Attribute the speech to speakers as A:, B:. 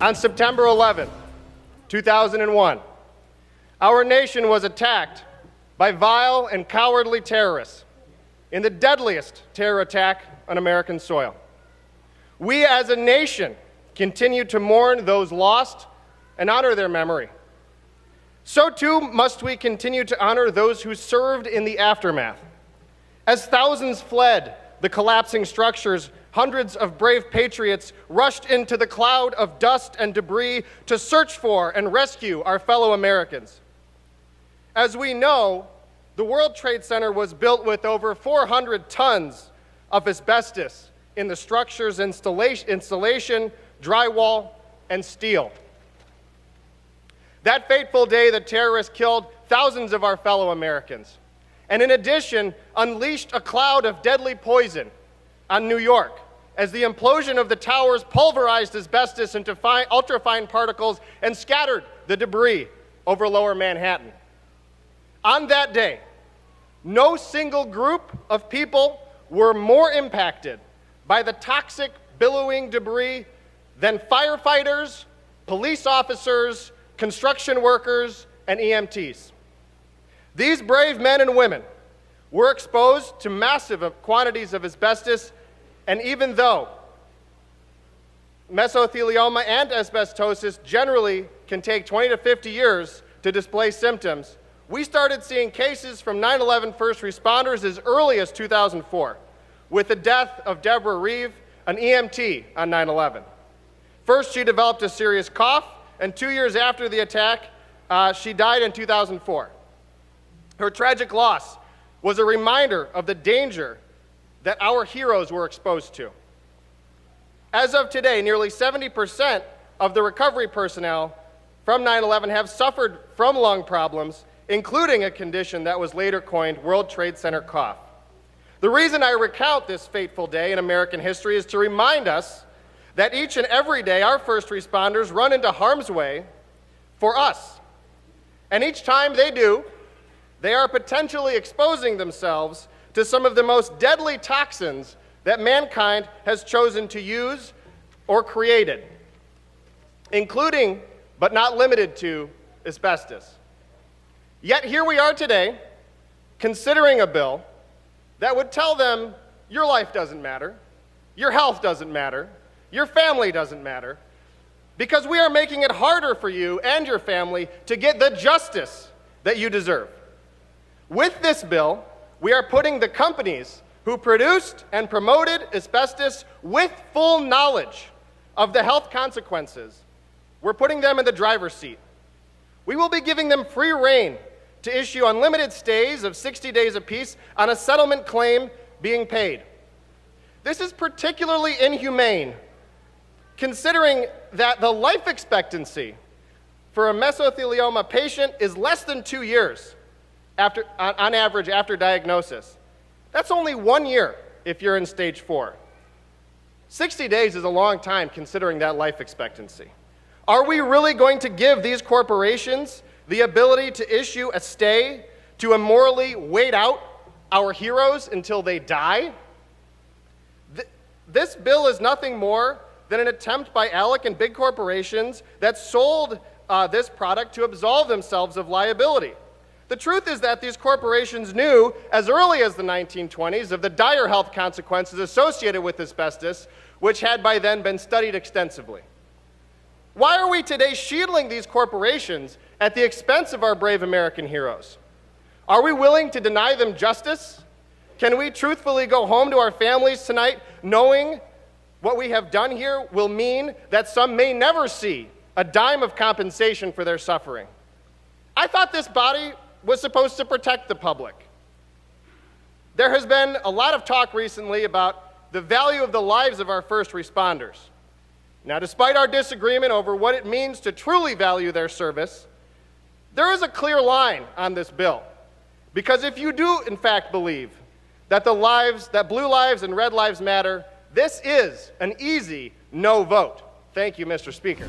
A: On September 11, 2001, our nation was attacked by vile and cowardly terrorists in the deadliest terror attack on American soil. We as a nation continue to mourn those lost and honor their memory. So too must we continue to honor those who served in the aftermath. As thousands fled the collapsing structures, hundreds of brave patriots rushed into the cloud of dust and debris to search for and rescue our fellow Americans. As we know, the World Trade Center was built with over 400 tons of asbestos in the structure's insulation, drywall, and steel. That fateful day, the terrorists killed thousands of our fellow Americans, and in addition, unleashed a cloud of deadly poison on New York as the implosion of the towers pulverized asbestos into ultrafine particles and scattered the debris over lower Manhattan. On that day, no single group of people were more impacted by the toxic, billowing debris than firefighters, police officers, construction workers, and EMTs. These brave men and women were exposed to massive quantities of asbestos, and even though mesothelioma and asbestosis generally can take 20 to 50 years to display symptoms, we started seeing cases from 9/11 first responders as early as 2004, with the death of Deborah Reeve, an EMT on 9/11. First, she developed a serious cough, and 2 years after the attack, she died in 2004. Her tragic loss was a reminder of the danger that our heroes were exposed to. As of today, nearly 70% of the recovery personnel from 9/11 have suffered from lung problems, including a condition that was later coined World Trade Center cough. The reason I recount this fateful day in American history is to remind us that each and every day our first responders run into harm's way for us. And each time they do, they are potentially exposing themselves to some of the most deadly toxins that mankind has chosen to use or created, including, but not limited to, asbestos. Yet here we are today, considering a bill that would tell them, your life doesn't matter, your health doesn't matter, your family doesn't matter, because we are making it harder for you and your family to get the justice that you deserve. With this bill, we are putting the companies who produced and promoted asbestos with full knowledge of the health consequences, we're putting them in the driver's seat. We will be giving them free rein to issue unlimited stays of 60 days apiece on a settlement claim being paid. This is particularly inhumane, considering that the life expectancy for a mesothelioma patient is less than 2 years on average after diagnosis. That's only 1 year if you're in stage 4. 60 days is a long time considering that life expectancy. Are we really going to give these corporations the ability to issue a stay to immorally wait out our heroes until they die? This bill is nothing more than an attempt by ALEC and big corporations that sold this product to absolve themselves of liability. The truth is that these corporations knew as early as the 1920s of the dire health consequences associated with asbestos, which had by then been studied extensively. Why are we today shielding these corporations at the expense of our brave American heroes? Are we willing to deny them justice? Can we truthfully go home to our families tonight knowing what we have done here will mean that some may never see a dime of compensation for their suffering? I thought this body was supposed to protect the public. There has been a lot of talk recently about the value of the lives of our first responders. Now, despite our disagreement over what it means to truly value their service, there is a clear line on this bill. Because if you do, in fact, believe that blue lives and red lives matter, this is an easy no vote. Thank you, Mr. Speaker.